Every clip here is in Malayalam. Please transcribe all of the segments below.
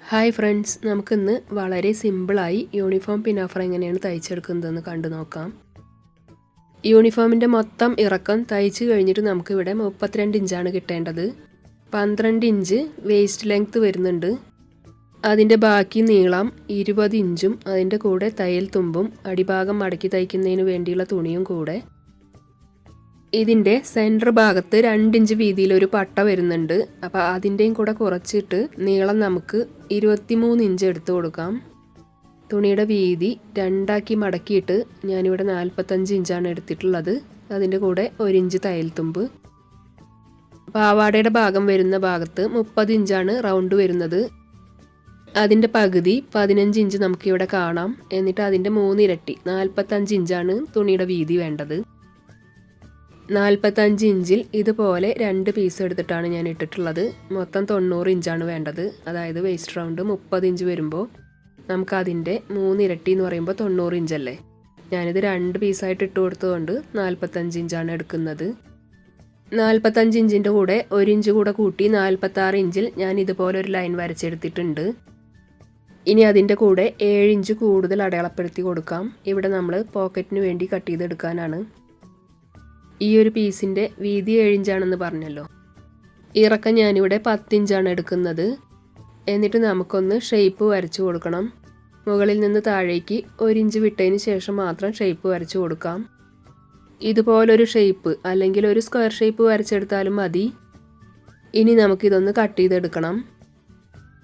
ഹായ് ഫ്രണ്ട്സ്, നമുക്കിന്ന് വളരെ സിമ്പിളായി യൂണിഫോം പിനാഫർ എങ്ങനെയാണ് തയ്ച്ചെടുക്കുന്നതെന്ന് കണ്ടു നോക്കാം. യൂണിഫോമിൻ്റെ മൊത്തം ഇറക്കം തയ്ച്ച് കഴിഞ്ഞിട്ട് നമുക്കിവിടെ 32 ഇഞ്ചാണ് കിട്ടേണ്ടത്. 12 ഇഞ്ച് വേസ്റ്റ് ലെങ്ത്ത് വരുന്നുണ്ട്. അതിൻ്റെ ബാക്കി നീളം 20 ഇഞ്ചും അതിൻ്റെ കൂടെ തയ്യൽ തുമ്പും അടിഭാഗം മടക്കി തയ്ക്കുന്നതിന് വേണ്ടിയുള്ള തുണിയും കൂടെ. ഇതിൻ്റെ സെൻറ്റർ ഭാഗത്ത് 2 ഇഞ്ച് വീതിയിലൊരു പട്ട വരുന്നുണ്ട്. അപ്പോൾ അതിൻ്റെയും കൂടെ കുറച്ചിട്ട് നീളം നമുക്ക് 23 ഇഞ്ച് എടുത്തു കൊടുക്കാം. തുണിയുടെ വീതി രണ്ടാക്കി മടക്കിയിട്ട് ഞാനിവിടെ 45 ഇഞ്ചാണ് എടുത്തിട്ടുള്ളത്. അതിൻ്റെ കൂടെ 1 ഇഞ്ച് തയ്യൽ തുമ്പ്. പാവാടയുടെ ഭാഗം വരുന്ന ഭാഗത്ത് 30 ഇഞ്ചാണ് റൗണ്ട് വരുന്നത്. അതിൻ്റെ പകുതി 15 ഇഞ്ച് നമുക്കിവിടെ കാണാം. എന്നിട്ട് അതിൻ്റെ 3 ഇരട്ടി 45 ഇഞ്ചാണ് തുണിയുടെ വീതി വേണ്ടത്. 45 ഇഞ്ചിൽ ഇതുപോലെ 2 പീസ് എടുത്തിട്ടാണ് ഞാൻ ഇട്ടിട്ടുള്ളത്. മൊത്തം 90 ഇഞ്ചാണ് വേണ്ടത്. അതായത് വേസ്റ്റ് റൗണ്ട് 30 ഇഞ്ച് വരുമ്പോൾ നമുക്കതിൻ്റെ 3 ഇരട്ടി എന്ന് പറയുമ്പോൾ 90 ഇഞ്ചല്ലേ. ഞാനിത് 2 പീസായിട്ട് ഇട്ട് കൊടുത്തതുകൊണ്ട് 45 ഇഞ്ചാണ് എടുക്കുന്നത്. 45 ഇഞ്ചിൻ്റെ കൂടെ 1 ഇഞ്ച് കൂടെ കൂട്ടി 46 ഇഞ്ചിൽ ഞാൻ ഇതുപോലെ ഒരു ലൈൻ വരച്ചെടുത്തിട്ടുണ്ട്. ഇനി അതിൻ്റെ കൂടെ 7 ഇഞ്ച് കൂടുതൽ അടയാളപ്പെടുത്തി കൊടുക്കാം. ഇവിടെ നമ്മൾ പോക്കറ്റിന് വേണ്ടി കട്ട് ചെയ്തെടുക്കാനാണ്. ഈ ഒരു പീസിൻ്റെ വീതി 7 ഇഞ്ചാണെന്ന് പറഞ്ഞല്ലോ. ഇറക്കം ഞാനിവിടെ 10 ഇഞ്ചാണ് എടുക്കുന്നത്. എന്നിട്ട് നമുക്കൊന്ന് ഷേപ്പ് വരച്ചു കൊടുക്കണം. മുകളിൽ നിന്ന് താഴേക്ക് 1 ഇഞ്ച് വിട്ടതിന് ശേഷം മാത്രം ഷേപ്പ് വരച്ചു കൊടുക്കാം. ഇതുപോലൊരു ഷേപ്പ് അല്ലെങ്കിൽ ഒരു സ്ക്വയർ ഷേപ്പ് വരച്ചെടുത്താലും മതി. ഇനി നമുക്കിതൊന്ന് കട്ട് ചെയ്തെടുക്കണം.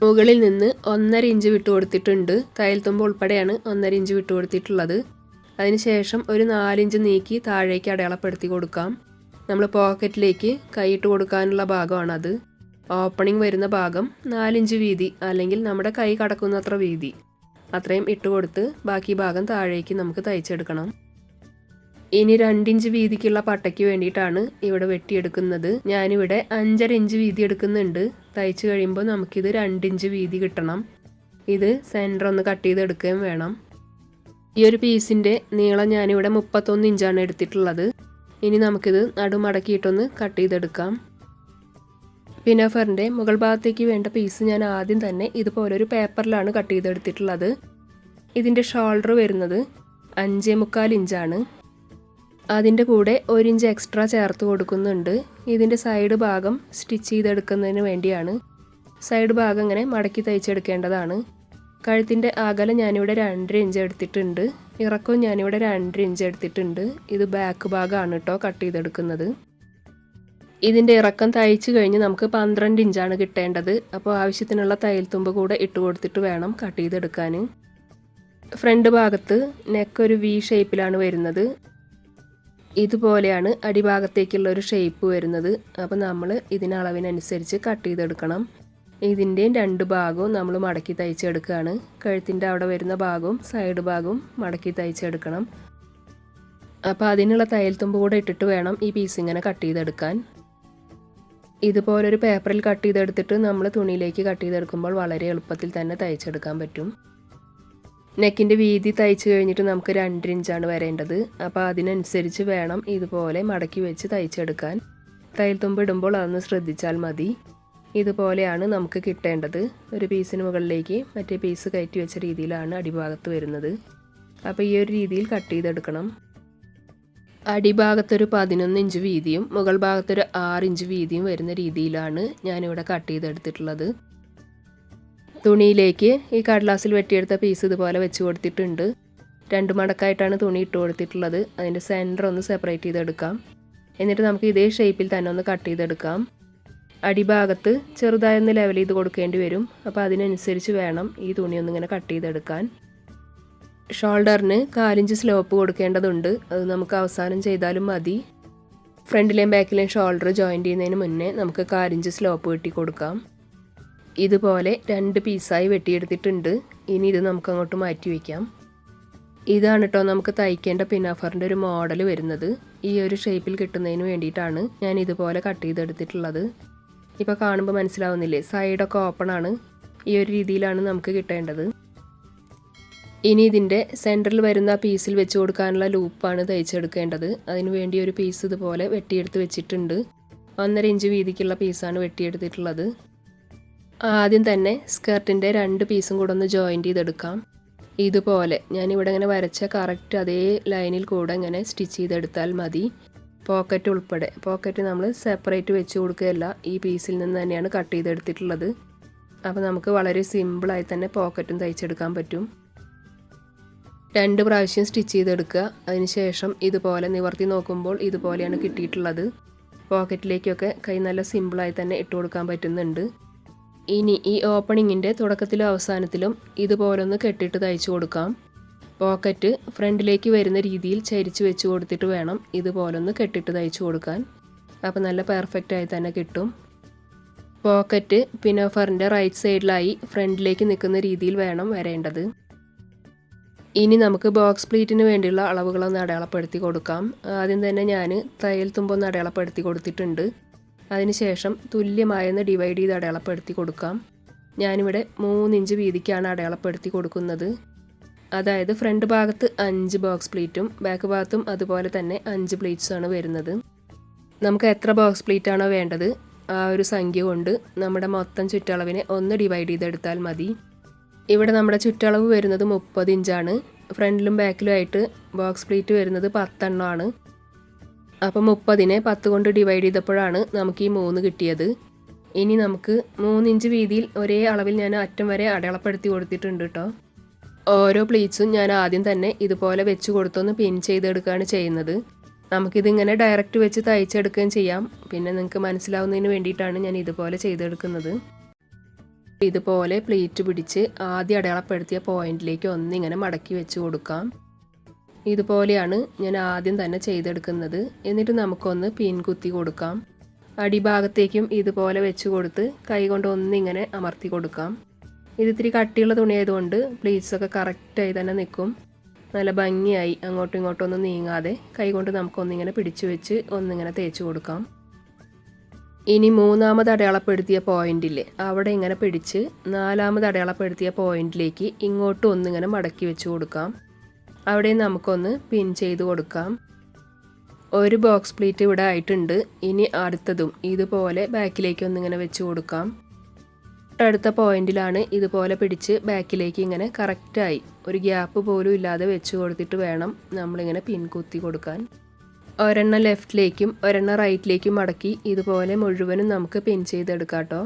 മുകളിൽ നിന്ന് 1.5 ഇഞ്ച് വിട്ടു കൊടുത്തിട്ടുണ്ട്. തയ്യൽ തുമ്പ് ഉൾപ്പെടെയാണ് 1.5 ഇഞ്ച് വിട്ടു കൊടുത്തിട്ടുള്ളത്. അതിനുശേഷം ഒരു 4 ഇഞ്ച് നീക്കി താഴേക്ക് അടയാളപ്പെടുത്തി കൊടുക്കാം. നമ്മൾ പോക്കറ്റിലേക്ക് കൈയിട്ട് കൊടുക്കാനുള്ള ഭാഗമാണത്. ഓപ്പണിംഗ് വരുന്ന ഭാഗം 4 ഇഞ്ച് വീതി അല്ലെങ്കിൽ നമ്മുടെ കൈ കടക്കുന്നത്ര വീതി അത്രയും ഇട്ട് കൊടുത്ത് ബാക്കി ഭാഗം താഴേക്ക് നമുക്ക് തയ്ച്ചെടുക്കണം. ഇനി 2 ഇഞ്ച് വീതിക്കുള്ള പട്ടയ്ക്ക് വേണ്ടിയിട്ടാണ് ഇവിടെ വെട്ടിയെടുക്കുന്നത്. ഞാനിവിടെ 5.5 ഇഞ്ച് വീതി എടുക്കുന്നുണ്ട്. തയ്ച്ച് കഴിയുമ്പോൾ നമുക്കിത് 2 ഇഞ്ച് വീതി കിട്ടണം. ഇത് സെൻറ്റർ ഒന്ന് കട്ട് ചെയ്തെടുക്കുകയും വേണം. ഈ ഒരു പീസിൻ്റെ നീളം ഞാനിവിടെ 31 ഇഞ്ചാണ് എടുത്തിട്ടുള്ളത്. ഇനി നമുക്കിത് നടുമടക്കിയിട്ടൊന്ന് കട്ട് ചെയ്തെടുക്കാം. പിനാഫറിൻ്റെ മുകൾ ഭാഗത്തേക്ക് വേണ്ട പീസ് ഞാൻ ആദ്യം തന്നെ ഇതുപോലൊരു പേപ്പറിലാണ് കട്ട് ചെയ്തെടുത്തിട്ടുള്ളത്. ഇതിൻ്റെ ഷോൾഡർ വരുന്നത് 5.25 ഇഞ്ചാണ്. അതിൻ്റെ കൂടെ 1 ഇഞ്ച് എക്സ്ട്രാ ചേർത്ത് കൊടുക്കുന്നുണ്ട്. ഇതിൻ്റെ സൈഡ് ഭാഗം സ്റ്റിച്ച് ചെയ്തെടുക്കുന്നതിന് വേണ്ടിയാണ്. സൈഡ് ഭാഗം ഇങ്ങനെ മടക്കി തയ്ച്ചെടുക്കേണ്ടതാണ്. കഴുത്തിൻ്റെ അകലം ഞാനിവിടെ 2.5 ഇഞ്ച് എടുത്തിട്ടുണ്ട്. ഇറക്കവും ഞാനിവിടെ 2.5 ഇഞ്ച് എടുത്തിട്ടുണ്ട്. ഇത് ബാക്ക് ഭാഗമാണ് കേട്ടോ കട്ട് ചെയ്തെടുക്കുന്നത്. ഇതിൻ്റെ ഇറക്കം തയ്ച്ച് കഴിഞ്ഞ് നമുക്ക് 12 ഇഞ്ചാണ് കിട്ടേണ്ടത്. അപ്പോൾ ആവശ്യത്തിനുള്ള തയ്യൽ തുമ്പ് കൂടെ ഇട്ട് കൊടുത്തിട്ട് വേണം കട്ട് ചെയ്തെടുക്കാൻ. ഫ്രണ്ട് ഭാഗത്ത് നെക്ക് ഒരു വി ഷേപ്പിലാണ് വരുന്നത്. ഇതുപോലെയാണ് അടിഭാഗത്തേക്കുള്ള ഒരു ഷേപ്പ് വരുന്നത്. അപ്പോൾ നമ്മൾ ഇതിനളവിനനുസരിച്ച് കട്ട് ചെയ്തെടുക്കണം. ഇതിൻ്റെയും 2 ഭാഗവും നമ്മൾ മടക്കി തയ്ച്ചെടുക്കുകയാണ്. കഴുത്തിൻ്റെ അവിടെ വരുന്ന ഭാഗവും സൈഡ് ഭാഗവും മടക്കി തയ്ച്ചെടുക്കണം. അപ്പോൾ അതിനുള്ള തയ്യൽ തുമ്പ് കൂടെ ഇട്ടിട്ട് വേണം ഈ പീസ് ഇങ്ങനെ കട്ട് ചെയ്തെടുക്കാൻ. ഇതുപോലൊരു പേപ്പറിൽ കട്ട് ചെയ്തെടുത്തിട്ട് നമ്മൾ തുണിയിലേക്ക് കട്ട് ചെയ്തെടുക്കുമ്പോൾ വളരെ എളുപ്പത്തിൽ തന്നെ തയ്ച്ചെടുക്കാൻ പറ്റും. നെക്കിൻ്റെ വീതി തയ്ച്ച് കഴിഞ്ഞിട്ട് നമുക്ക് 2 ഇഞ്ചാണ് വരേണ്ടത്. അപ്പോൾ അതിനനുസരിച്ച് വേണം ഇതുപോലെ മടക്കി വെച്ച് തയ്ച്ചെടുക്കാൻ. തയ്യൽ തുമ്പ് ഇടുമ്പോൾ അതൊന്ന് ശ്രദ്ധിച്ചാൽ മതി. ഇതുപോലെയാണ് നമുക്ക് കിട്ടേണ്ടത്. ഒരു പീസിന് മുകളിലേക്ക് മറ്റേ പീസ് കയറ്റി വെച്ച രീതിയിലാണ് അടിഭാഗത്ത് വരുന്നത്. അപ്പോൾ ഈ ഒരു രീതിയിൽ കട്ട് ചെയ്തെടുക്കണം. അടിഭാഗത്തൊരു 11 ഇഞ്ച് വീതിയും മുകൾ ഭാഗത്തൊരു 6 ഇഞ്ച് വീതിയും വരുന്ന രീതിയിലാണ് ഞാനിവിടെ കട്ട് ചെയ്തെടുത്തിട്ടുള്ളത്. തുണിയിലേക്ക് ഈ കടലാസിൽ വെട്ടിയെടുത്ത പീസ് ഇതുപോലെ വെച്ച് കൊടുത്തിട്ടുണ്ട്. 2 മടക്കായിട്ടാണ് തുണി ഇട്ട് കൊടുത്തിട്ടുള്ളത്. അതിൻ്റെ സെൻറ്റർ ഒന്ന് സെപ്പറേറ്റ് ചെയ്തെടുക്കാം. എന്നിട്ട് നമുക്ക് ഇതേ ഷേപ്പിൽ തന്നെ ഒന്ന് കട്ട് ചെയ്തെടുക്കാം. അടിഭാഗത്ത് ചെറുതായൊന്ന് ലെവൽ ചെയ്ത് കൊടുക്കേണ്ടി വരും. അപ്പോൾ അതിനനുസരിച്ച് വേണം ഈ തുണി ഒന്നിങ്ങനെ കട്ട് ചെയ്തെടുക്കാൻ. ഷോൾഡറിന് 4 ഇഞ്ച് സ്ലോപ്പ് കൊടുക്കേണ്ടതുണ്ട്. അത് നമുക്ക് അവസാനം ചെയ്താലും മതി. ഫ്രണ്ടിലെയും ബാക്കിലെയും ഷോൾഡർ ജോയിൻ്റ് ചെയ്യുന്നതിന് മുന്നേ നമുക്ക് 4 ഇഞ്ച് സ്ലോപ്പ് വെട്ടി കൊടുക്കാം. ഇതുപോലെ 2 പീസായി വെട്ടിയെടുത്തിട്ടുണ്ട്. ഇനി ഇത് നമുക്ക് അങ്ങോട്ട് മാറ്റി വയ്ക്കാം. ഇതാണ് കേട്ടോ നമുക്ക് തയ്ക്കേണ്ട പിനാഫറിൻ്റെ ഒരു മോഡൽ വരുന്നത്. ഈ ഒരു ഷേപ്പിൽ കിട്ടുന്നതിന് വേണ്ടിയിട്ടാണ് ഞാൻ ഇതുപോലെ കട്ട് ചെയ്തെടുത്തിട്ടുള്ളത്. ഇപ്പോൾ കാണുമ്പോൾ മനസ്സിലാവുന്നില്ലേ, സൈഡൊക്കെ ഓപ്പൺ ആണ്. ഈ ഒരു രീതിയിലാണ് നമുക്ക് കിട്ടേണ്ടത്. ഇനി ഇതിൻ്റെ സെൻറ്ററിൽ വരുന്ന പീസിൽ വെച്ച് കൊടുക്കാനുള്ള ലൂപ്പാണ് തയ്ച്ചെടുക്കേണ്ടത്. അതിന് വേണ്ടി ഒരു പീസ് ഇതുപോലെ വെട്ടിയെടുത്ത് വെച്ചിട്ടുണ്ട്. 1.5 ഇഞ്ച് വീതിക്കുള്ള പീസാണ് വെട്ടിയെടുത്തിട്ടുള്ളത്. ആദ്യം തന്നെ സ്കർട്ടിൻ്റെ 2 പീസും കൂടെ ഒന്ന് ജോയിൻറ്റ് ചെയ്തെടുക്കാം. ഇതുപോലെ ഞാനിവിടെ ഇങ്ങനെ വരച്ച കറക്റ്റ് അതേ ലൈനിൽ കൂടെ ഇങ്ങനെ സ്റ്റിച്ച് ചെയ്തെടുത്താൽ മതി. പോക്കറ്റ് ഉൾപ്പെടെ, പോക്കറ്റ് നമ്മൾ സെപ്പറേറ്റ് വെച്ച് കൊടുക്കുകയല്ല, ഈ പീസിൽ നിന്ന് തന്നെയാണ് കട്ട് ചെയ്തെടുത്തിട്ടുള്ളത്. അപ്പോൾ നമുക്ക് വളരെ സിമ്പിളായി തന്നെ പോക്കറ്റും തയ്ച്ചെടുക്കാൻ പറ്റും. 2 പ്രാവശ്യം സ്റ്റിച്ച് ചെയ്തെടുക്കുക. അതിനുശേഷം ഇതുപോലെ നിവർത്തി നോക്കുമ്പോൾ ഇതുപോലെയാണ് കിട്ടിയിട്ടുള്ളത്. പോക്കറ്റിലേക്കൊക്കെ കൈ നല്ല സിമ്പിളായി തന്നെ ഇട്ട് കൊടുക്കാൻ പറ്റുന്നുണ്ട്. ഇനി ഈ ഓപ്പണിങ്ങിൻ്റെ തുടക്കത്തിലും അവസാനത്തിലും ഇതുപോലൊന്ന് കെട്ടിയിട്ട് തയ്ച്ചു കൊടുക്കാം. പോക്കറ്റ് ഫ്രണ്ടിലേക്ക് വരുന്ന രീതിയിൽ ചരിച്ച് വെച്ച് കൊടുത്തിട്ട് വേണം ഇതുപോലൊന്ന് കെട്ടിയിട്ട് തയ്ച്ചു കൊടുക്കാൻ. അപ്പോൾ നല്ല പെർഫെക്റ്റായി തന്നെ കിട്ടും. പോക്കറ്റ് പിനോഫറിൻ്റെ റൈറ്റ് സൈഡിലായി ഫ്രണ്ടിലേക്ക് നിൽക്കുന്ന രീതിയിൽ വേണം വരേണ്ടത്. ഇനി നമുക്ക് ബോക്സ് പ്ലീറ്റിന് വേണ്ടിയുള്ള അളവുകളൊന്ന് അടയാളപ്പെടുത്തി കൊടുക്കാം. ആദ്യം തന്നെ ഞാൻ തയ്യൽ തുമ്പൊന്ന് അടയാളപ്പെടുത്തി കൊടുത്തിട്ടുണ്ട്. അതിനുശേഷം തുല്യമായെന്ന് ഡിവൈഡ് ചെയ്ത് അടയാളപ്പെടുത്തി കൊടുക്കാം. ഞാനിവിടെ 3 ഇഞ്ച് വീതിക്കാണ് അടയാളപ്പെടുത്തി കൊടുക്കുന്നത്. അതായത് ഫ്രണ്ട് ഭാഗത്ത് 5 ബോക്സ് പ്ലീറ്റും ബാക്ക് ഭാഗത്തും അതുപോലെ തന്നെ 5 പ്ലീറ്റ്സാണ് വരുന്നത്. നമുക്ക് എത്ര ബോക്സ് പ്ലീറ്റാണോ വേണ്ടത് ആ ഒരു സംഖ്യ കൊണ്ട് നമ്മുടെ മൊത്തം ചുറ്റളവിനെ ഒന്ന് ഡിവൈഡ് ചെയ്തെടുത്താൽ മതി. ഇവിടെ നമ്മുടെ ചുറ്റളവ് വരുന്നത് 30 ഇഞ്ചാണ്. ഫ്രണ്ടിലും ബാക്കിലും ആയിട്ട് ബോക്സ് പ്ലീറ്റ് വരുന്നത് 10 എണ്ണമാണ്. അപ്പോൾ 30നെ 10 കൊണ്ട് ഡിവൈഡ് ചെയ്തപ്പോഴാണ് നമുക്ക് ഈ 3 കിട്ടിയത്. ഇനി നമുക്ക് 3 ഇഞ്ച് വീതിയിൽ ഒരേ അളവിൽ ഞാൻ അറ്റം വരെ അടയാളപ്പെടുത്തി കൊടുത്തിട്ടുണ്ട് കേട്ടോ. ഓരോ പ്ലീറ്റ്സും ഞാൻ ആദ്യം തന്നെ ഇതുപോലെ വെച്ച് കൊടുത്തൊന്ന് പിൻ ചെയ്തെടുക്കുകയാണ് ചെയ്യുന്നത്. നമുക്കിതിങ്ങനെ ഡയറക്റ്റ് വെച്ച് തയ്ച്ചെടുക്കുകയും ചെയ്യാം. പിന്നെ നിങ്ങൾക്ക് മനസ്സിലാവുന്നതിന് വേണ്ടിയിട്ടാണ് ഞാൻ ഇതുപോലെ ചെയ്തെടുക്കുന്നത്. ഇതുപോലെ പ്ലീറ്റ് പിടിച്ച് ആദ്യം അടയാളപ്പെടുത്തിയ പോയിന്റിലേക്ക് ഒന്നിങ്ങനെ മടക്കി വെച്ച് കൊടുക്കാം. ഇതുപോലെയാണ് ഞാൻ ആദ്യം തന്നെ ചെയ്തെടുക്കുന്നത്. എന്നിട്ട് നമുക്കൊന്ന് പിൻ കുത്തി കൊടുക്കാം. അടിഭാഗത്തേക്കും ഇതുപോലെ വെച്ച് കൊടുത്ത് കൈകൊണ്ട് ഒന്നിങ്ങനെ അമർത്തി കൊടുക്കാം. ഇത് ഇത്തിരി കട്ടിയുള്ള തുണിയായതുകൊണ്ട് പ്ലീറ്റ്സൊക്കെ കറക്റ്റായി തന്നെ നിൽക്കും. നല്ല ഭംഗിയായി അങ്ങോട്ടും ഇങ്ങോട്ടും ഒന്നും നീങ്ങാതെ കൈകൊണ്ട് നമുക്കൊന്നിങ്ങനെ പിടിച്ചു വെച്ച് ഒന്നിങ്ങനെ തേച്ച് കൊടുക്കാം. ഇനി 3ാമത് അടയാളപ്പെടുത്തിയ പോയിന്റില്ലേ അവിടെ ഇങ്ങനെ പിടിച്ച് 4ാമത് അടയാളപ്പെടുത്തിയ പോയിന്റിലേക്ക് ഇങ്ങോട്ടും ഒന്നിങ്ങനെ മടക്കി വെച്ച് കൊടുക്കാം. അവിടെ നമുക്കൊന്ന് പിൻ ചെയ്ത് കൊടുക്കാം. ഒരു ബോക്സ് പ്ലീറ്റ് ഇവിടെ ആയിട്ടുണ്ട്. ഇനി അടുത്തതും ഇതുപോലെ ബാക്കിലേക്ക് ഒന്നിങ്ങനെ വെച്ച് കൊടുക്കാം. അടുത്ത പോയിന്റിലാണ് ഇതുപോലെ പിടിച്ച് ബാക്കിലേക്ക് ഇങ്ങനെ കറക്റ്റായി ഒരു ഗ്യാപ്പ് പോലും ഇല്ലാതെ വെച്ച് കൊടുത്തിട്ട് വേണം നമ്മളിങ്ങനെ പിൻ കുത്തി കൊടുക്കാൻ. ഒരെണ്ണം ലെഫ്റ്റിലേക്കും ഒരെണ്ണം റൈറ്റിലേക്കും മടക്കി ഇതുപോലെ മുഴുവനും നമുക്ക് പിൻ ചെയ്തെടുക്കാം കേട്ടോ.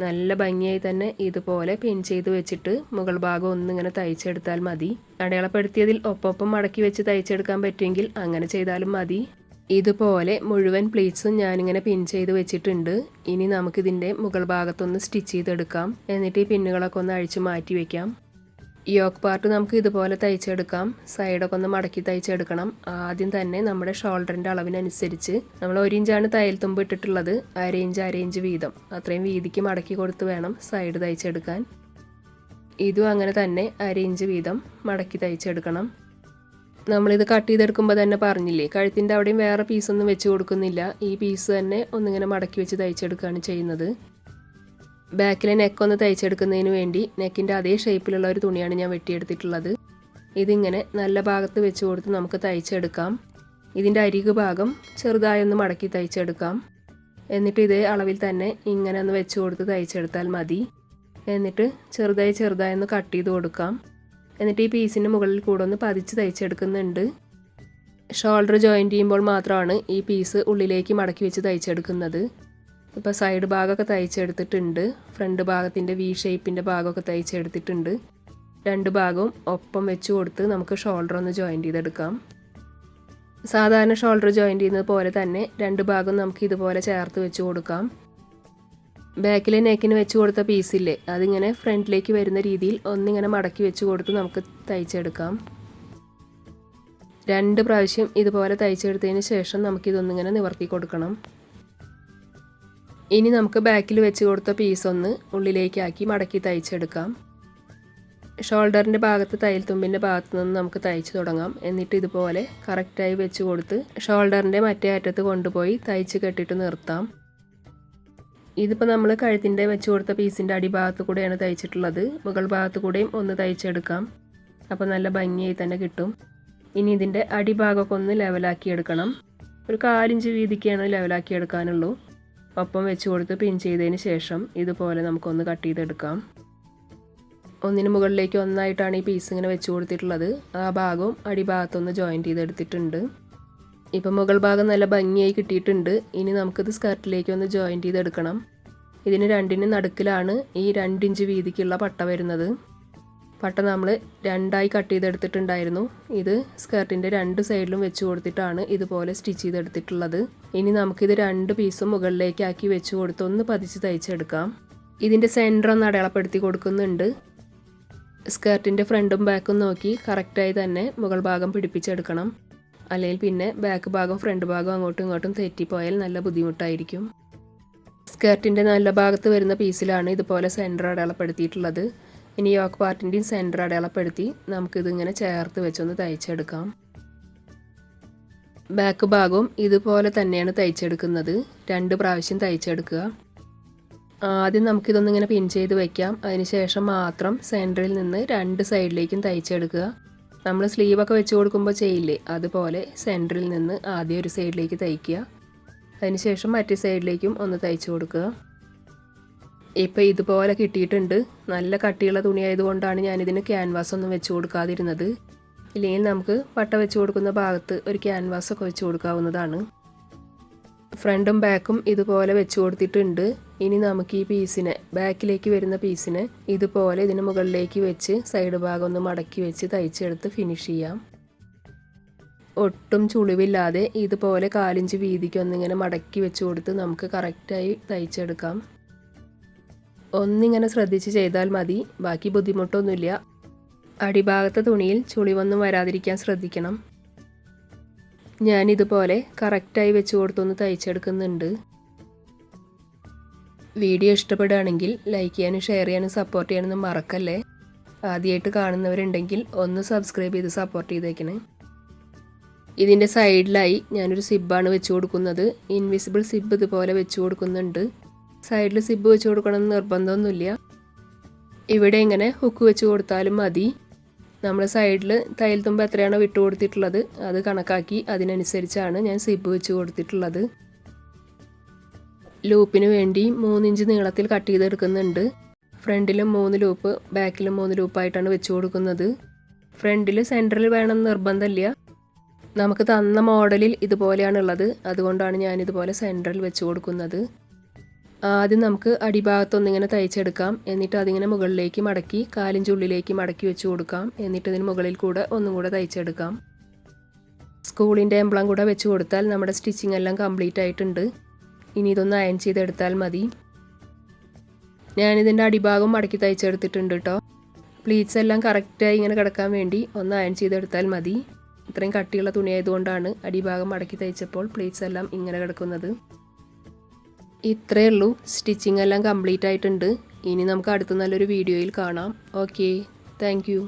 നല്ല ഭംഗിയായി തന്നെ ഇതുപോലെ പിൻ ചെയ്ത് വെച്ചിട്ട് മുകൾ ഭാഗം ഒന്നിങ്ങനെ തയ്ച്ചെടുത്താൽ മതി. അടയാളപ്പെടുത്തിയതിൽ ഒപ്പം മടക്കി വെച്ച് തയ്ച്ചെടുക്കാൻ പറ്റുമെങ്കിൽ അങ്ങനെ ചെയ്താലും മതി. ഇതുപോലെ മുഴുവൻ പ്ലീറ്റ്സും ഞാനിങ്ങനെ പിൻ ചെയ്ത് വെച്ചിട്ടുണ്ട്. ഇനി നമുക്കിതിൻ്റെ മുകൾ ഭാഗത്തൊന്ന് സ്റ്റിച്ച് ചെയ്തെടുക്കാം. എന്നിട്ട് ഈ പിന്നുകളൊക്കെ ഒന്ന് അഴിച്ച് മാറ്റി വയ്ക്കാം. യോക്ക് പാർട്ട് നമുക്ക് ഇതുപോലെ തയ്ച്ചെടുക്കാം. സൈഡൊക്കെ ഒന്ന് മടക്കി തയ്ച്ചെടുക്കണം. ആദ്യം തന്നെ നമ്മുടെ ഷോൾഡറിൻ്റെ അളവിനനുസരിച്ച് നമ്മൾ 1 ഇഞ്ചാണ് തയ്യൽ തുമ്പ് ഇട്ടിട്ടുള്ളത്. അര ഇഞ്ച് വീതം അത്രയും വീതിക്ക് മടക്കി കൊടുത്ത് വേണം സൈഡ് തയ്ച്ചെടുക്കാൻ. ഇതും അങ്ങനെ തന്നെ അര ഇഞ്ച് വീതം മടക്കി തയ്ച്ചെടുക്കണം. നമ്മളിത് കട്ട് ചെയ്തെടുക്കുമ്പോൾ തന്നെ പറഞ്ഞില്ലേ, കഴുത്തിൻ്റെ അവിടെയും വേറെ പീസൊന്നും വെച്ച് കൊടുക്കുന്നില്ല. ഈ പീസ് തന്നെ ഒന്നിങ്ങനെ മടക്കി വെച്ച് തയ്ച്ചെടുക്കുകയാണ് ചെയ്യുന്നത്. ബാക്കിലെ നെക്കൊന്ന് തയ്ച്ചെടുക്കുന്നതിന് വേണ്ടി നെക്കിൻ്റെ അതേ ഷേപ്പിലുള്ള ഒരു തുണിയാണ് ഞാൻ വെട്ടിയെടുത്തിട്ടുള്ളത്. ഇതിങ്ങനെ നല്ല ഭാഗത്ത് വെച്ച് കൊടുത്ത് നമുക്ക് തയ്ച്ചെടുക്കാം. ഇതിൻ്റെ അരികു ഭാഗം ചെറുതായൊന്ന് മടക്കി തയ്ച്ചെടുക്കാം. എന്നിട്ട് ഇതേ അളവിൽ തന്നെ ഇങ്ങനെ ഒന്ന് വെച്ച് കൊടുത്ത് തയ്ച്ചെടുത്താൽ മതി. എന്നിട്ട് ചെറുതായി ഒന്ന് കട്ട് ചെയ്ത് കൊടുക്കാം. എന്നിട്ട് ഈ പീസിൻ്റെ മുകളിൽ കൂടെ ഒന്ന് പതിച്ച് തയ്ച്ചെടുക്കുന്നുണ്ട്. ഷോൾഡർ ജോയിൻറ്റ് ചെയ്യുമ്പോൾ മാത്രമാണ് ഈ പീസ് ഉള്ളിലേക്ക് മടക്കി വെച്ച് തയ്ച്ചെടുക്കുന്നത്. ഇപ്പോൾ സൈഡ് ഭാഗമൊക്കെ തയ്ച്ചെടുത്തിട്ടുണ്ട്. ഫ്രണ്ട് ഭാഗത്തിൻ്റെ വി ഷേപ്പിൻ്റെ ഭാഗമൊക്കെ തയ്ച്ചെടുത്തിട്ടുണ്ട്. 2 ഭാഗവും ഒപ്പം വെച്ച് കൊടുത്ത് നമുക്ക് ഷോൾഡർ ഒന്ന് ജോയിൻറ്റ് ചെയ്തെടുക്കാം. സാധാരണ ഷോൾഡർ ജോയിൻറ്റ് ചെയ്യുന്നത് പോലെ തന്നെ 2 ഭാഗം നമുക്ക് ഇതുപോലെ ചേർത്ത് വെച്ച് കൊടുക്കാം. ബാക്കിലെ നെക്കിന് വെച്ച് കൊടുത്ത പീസില്ലേ അതിങ്ങനെ ഫ്രണ്ടിലേക്ക് വരുന്ന രീതിയിൽ ഒന്നിങ്ങനെ മടക്കി വെച്ച് കൊടുത്ത് നമുക്ക് തയ്ച്ചെടുക്കാം. 2 പ്രാവശ്യം ഇതുപോലെ തയ്ച്ചെടുത്തതിന് ശേഷം നമുക്കിതൊന്നിങ്ങനെ നിവർത്തി കൊടുക്കണം. ഇനി നമുക്ക് ബാക്കിൽ വെച്ച് കൊടുത്ത പീസ് ഒന്ന് ഉള്ളിലേക്കാക്കി മടക്കി തയ്ച്ചെടുക്കാം. ഷോൾഡറിൻ്റെ ഭാഗത്ത് തയ്യൽ തുമ്പിൻ്റെ ഭാഗത്ത് നിന്ന് നമുക്ക് തയ്ച്ച് തുടങ്ങാം. എന്നിട്ട് ഇതുപോലെ കറക്റ്റായി വെച്ച് കൊടുത്ത് ഷോൾഡറിൻ്റെ മറ്റേ അറ്റത്ത് കൊണ്ടുപോയി തയ്ച്ച് കെട്ടിയിട്ട് നിർത്താം. ഇതിപ്പോൾ നമ്മൾ കഴുത്തിൻ്റെ വെച്ച് കൊടുത്ത പീസിൻ്റെ അടിഭാഗത്ത് കൂടെയാണ് തയ്ച്ചിട്ടുള്ളത്. മുകൾ ഭാഗത്ത് കൂടെയും ഒന്ന് തയ്ച്ചെടുക്കാം. അപ്പോൾ നല്ല ഭംഗിയായി തന്നെ കിട്ടും. ഇനി ഇതിൻ്റെ അടിഭാഗമൊക്കെ ഒന്ന് ലെവലാക്കി എടുക്കണം. ഒരു 4 ഇഞ്ച് വീതിക്കാണ് ലെവലാക്കി എടുക്കാനുള്ളൂ. ഒപ്പം വെച്ച് കൊടുത്ത് പിൻ ചെയ്തതിന് ശേഷം ഇതുപോലെ നമുക്കൊന്ന് കട്ട് ചെയ്തെടുക്കാം. ഒന്നിന് മുകളിലേക്ക് ഒന്നായിട്ടാണ് ഈ പീസ് ഇങ്ങനെ വെച്ച് കൊടുത്തിട്ടുള്ളത്. ആ ഭാഗവും അടിഭാഗത്തൊന്ന് ജോയിൻറ്റ് ചെയ്തെടുത്തിട്ടുണ്ട്. ഇപ്പം മുകൾ ഭാഗം നല്ല ഭംഗിയായി കിട്ടിയിട്ടുണ്ട്. ഇനി നമുക്കിത് സ്കർട്ടിലേക്ക് ഒന്ന് ജോയിൻറ്റ് ചെയ്തെടുക്കണം. ഇതിന് രണ്ടിന് നടുക്കിലാണ് ഈ 2 ഇഞ്ച് വീതിക്കുള്ള പട്ട വരുന്നത്. പട്ട നമ്മൾ 2ആയി കട്ട് ചെയ്തെടുത്തിട്ടുണ്ടായിരുന്നു. ഇത് സ്കർട്ടിൻ്റെ 2 സൈഡിലും വെച്ച് കൊടുത്തിട്ടാണ് ഇതുപോലെ സ്റ്റിച്ച് ചെയ്തെടുത്തിട്ടുള്ളത്. ഇനി നമുക്കിത് 2 പീസും മുകളിലേക്കാക്കി വെച്ച് കൊടുത്ത് ഒന്ന് പതിച്ച് തയ്ച്ചെടുക്കാം. ഇതിൻ്റെ സെൻറ്റർ ഒന്ന് അടയാളപ്പെടുത്തി കൊടുക്കുന്നുണ്ട്. സ്കർട്ടിൻ്റെ ഫ്രണ്ടും ബാക്കും നോക്കി കറക്റ്റായി തന്നെ മുകൾ ഭാഗം പിടിപ്പിച്ചെടുക്കണം. അല്ലെങ്കിൽ പിന്നെ ബാക്ക് ഭാഗം ഫ്രണ്ട് ഭാഗം അങ്ങോട്ടും ഇങ്ങോട്ടും തെറ്റിപ്പോയാൽ നല്ല ബുദ്ധിമുട്ടായിരിക്കും. സ്കർട്ടിൻ്റെ നല്ല ഭാഗത്ത് വരുന്ന പീസിലാണ് ഇതുപോലെ സെൻറ്റർ അടയാളപ്പെടുത്തിയിട്ടുള്ളത്. ഇനി യോക്ക് പാർട്ടിൻ്റെയും സെൻറ്റർ അടയാളപ്പെടുത്തി നമുക്കിതിങ്ങനെ ചേർത്ത് വെച്ചൊന്ന് തയ്ച്ചെടുക്കാം. ബാക്ക് ഭാഗവും ഇതുപോലെ തന്നെയാണ് തയ്ച്ചെടുക്കുന്നത്. 2 പ്രാവശ്യം തയ്ച്ചെടുക്കുക. ആദ്യം നമുക്കിതൊന്നിങ്ങനെ പിൻ ചെയ്ത് വയ്ക്കാം. അതിനുശേഷം മാത്രം സെൻറ്ററിൽ നിന്ന് 2 സൈഡിലേക്കും തയ്ച്ചെടുക്കുക. നമ്മൾ സ്ലീവൊക്കെ വെച്ച് കൊടുക്കുമ്പോൾ ചെയ്യില്ലേ, അതുപോലെ സെൻറ്ററിൽ നിന്ന് ആദ്യം ഒരു സൈഡിലേക്ക് തയ്ക്കുക. അതിനുശേഷം മറ്റേ സൈഡിലേക്കും ഒന്ന് തയ്ച്ചു കൊടുക്കുക. ഇപ്പോൾ ഇതുപോലെ കിട്ടിയിട്ടുണ്ട്. നല്ല കട്ടിയുള്ള തുണിയായതുകൊണ്ടാണ് ഞാനിതിന് ക്യാൻവാസ് ഒന്നും വെച്ച് കൊടുക്കാതിരുന്നത്. ഇല്ലെങ്കിൽ നമുക്ക് പട്ട വെച്ച് കൊടുക്കുന്ന ഭാഗത്ത് ഒരു ക്യാൻവാസൊക്കെ വെച്ച് കൊടുക്കാവുന്നതാണ്. ഫ്രണ്ടും ബാക്കും ഇതുപോലെ വെച്ച് കൊടുത്തിട്ടുണ്ട്. ഇനി നമുക്ക് ഈ പീസിനെ, ബാക്കിലേക്ക് വരുന്ന പീസിനെ ഇതുപോലെ ഇതിന് മുകളിലേക്ക് വെച്ച് സൈഡ് ഭാഗം ഒന്ന് മടക്കി വെച്ച് തയ്ച്ചെടുത്ത് ഫിനിഷ് ചെയ്യാം. ഒട്ടും ചുളിവില്ലാതെ ഇതുപോലെ 4 ഇഞ്ച് വീതിക്ക് ഒന്നിങ്ങനെ മടക്കി വെച്ച് കൊടുത്ത് നമുക്ക് കറക്റ്റായി തയ്ച്ചെടുക്കാം. ഒന്നിങ്ങനെ ശ്രദ്ധിച്ച് ചെയ്താൽ മതി, ബാക്കി ബുദ്ധിമുട്ടൊന്നുമില്ല. അടിഭാഗത്തെ തുണിയിൽ ചുളിവൊന്നും വരാതിരിക്കാൻ ശ്രദ്ധിക്കണം. ഞാനിതുപോലെ കറക്റ്റായി വെച്ച് കൊടുത്തൊന്ന് തയ്ച്ചെടുക്കുന്നുണ്ട്. വീഡിയോ ഇഷ്ടപ്പെടുകയാണെങ്കിൽ ലൈക്ക് ചെയ്യാനും ഷെയർ ചെയ്യാനും സപ്പോർട്ട് ചെയ്യാനൊന്നും മറക്കല്ലേ. ആദ്യമായിട്ട് കാണുന്നവരുണ്ടെങ്കിൽ ഒന്ന് സബ്സ്ക്രൈബ് ചെയ്ത് സപ്പോർട്ട് ചെയ്തേക്കണേ. ഇതിൻ്റെ സൈഡിലായി ഞാനൊരു സിബ്ബാണ് വെച്ച് കൊടുക്കുന്നത്. ഇൻവിസിബിൾ സിബ് ഇതുപോലെ വെച്ച് കൊടുക്കുന്നുണ്ട്. സൈഡിൽ സിബ് വെച്ച് കൊടുക്കണമെന്ന് നിർബന്ധമൊന്നുമില്ല. ഇവിടെ ഇങ്ങനെ ഹുക്ക് വെച്ച് കൊടുത്താലും മതി. നമ്മൾ സൈഡിൽ തയ്യൽ തുമ്പ് എത്രയാണോ വിട്ട് കൊടുത്തിട്ടുള്ളത് അത് കണക്കാക്കി അതിനനുസരിച്ചാണ് ഞാൻ സിബ് വെച്ച് കൊടുത്തിട്ടുള്ളത്. ലൂപ്പിന് വേണ്ടി 3 ഇഞ്ച് നീളത്തിൽ കട്ട് ചെയ്തെടുക്കുന്നുണ്ട്. ഫ്രണ്ടിലും 3 ലൂപ്പ്, ബാക്കിലും 3 ലൂപ്പായിട്ടാണ് വെച്ച് കൊടുക്കുന്നത്. ഫ്രണ്ടിൽ സെൻറ്ററിൽ വേണമെന്ന് നിർബന്ധമില്ല. നമുക്ക് തന്ന മോഡലിൽ ഇതുപോലെയാണുള്ളത്, അതുകൊണ്ടാണ് ഞാനിതുപോലെ സെൻറ്ററിൽ വെച്ച് കൊടുക്കുന്നത്. ആദ്യം നമുക്ക് അടിഭാഗത്തൊന്നിങ്ങനെ തയ്ച്ചെടുക്കാം. എന്നിട്ട് അതിങ്ങനെ മുകളിലേക്ക് മടക്കി 4 ഇഞ്ച് ഉള്ളിലേക്ക് മടക്കി വെച്ച് കൊടുക്കാം. എന്നിട്ട് ഇതിന് മുകളിൽ കൂടെ ഒന്നും കൂടെ തയ്ച്ചെടുക്കാം. സ്കൂളിൻ്റെ എംബ്ലം കൂടെ വെച്ച് കൊടുത്താൽ നമ്മുടെ സ്റ്റിച്ചിങ് എല്ലാം കംപ്ലീറ്റ് ആയിട്ടുണ്ട്. ഇനി ഇതൊന്ന് അയൺ ചെയ്തെടുത്താൽ മതി. ഞാനിതിൻ്റെ അടിഭാഗം മടക്കി തയ്ച്ചെടുത്തിട്ടുണ്ട് കേട്ടോ. പ്ലീറ്റ്സ് എല്ലാം കറക്റ്റായി ഇങ്ങനെ കിടക്കാൻ വേണ്ടി ഒന്ന് അയൺ ചെയ്തെടുത്താൽ മതി. ഇത്രയും കട്ടിയുള്ള തുണിയായതുകൊണ്ടാണ് അടിഭാഗം മടക്കി തയ്ച്ചപ്പോൾ പ്ലീറ്റ്സ് എല്ലാം ഇങ്ങനെ കിടക്കുന്നത്. ഇത്രയേ ഉള്ളൂ. സ്റ്റിച്ചിങ് എല്ലാം കംപ്ലീറ്റ് ആയിട്ടുണ്ട്. ഇനി നമുക്ക് അടുത്ത നല്ലൊരു വീഡിയോയിൽ കാണാം. Okay, thank you.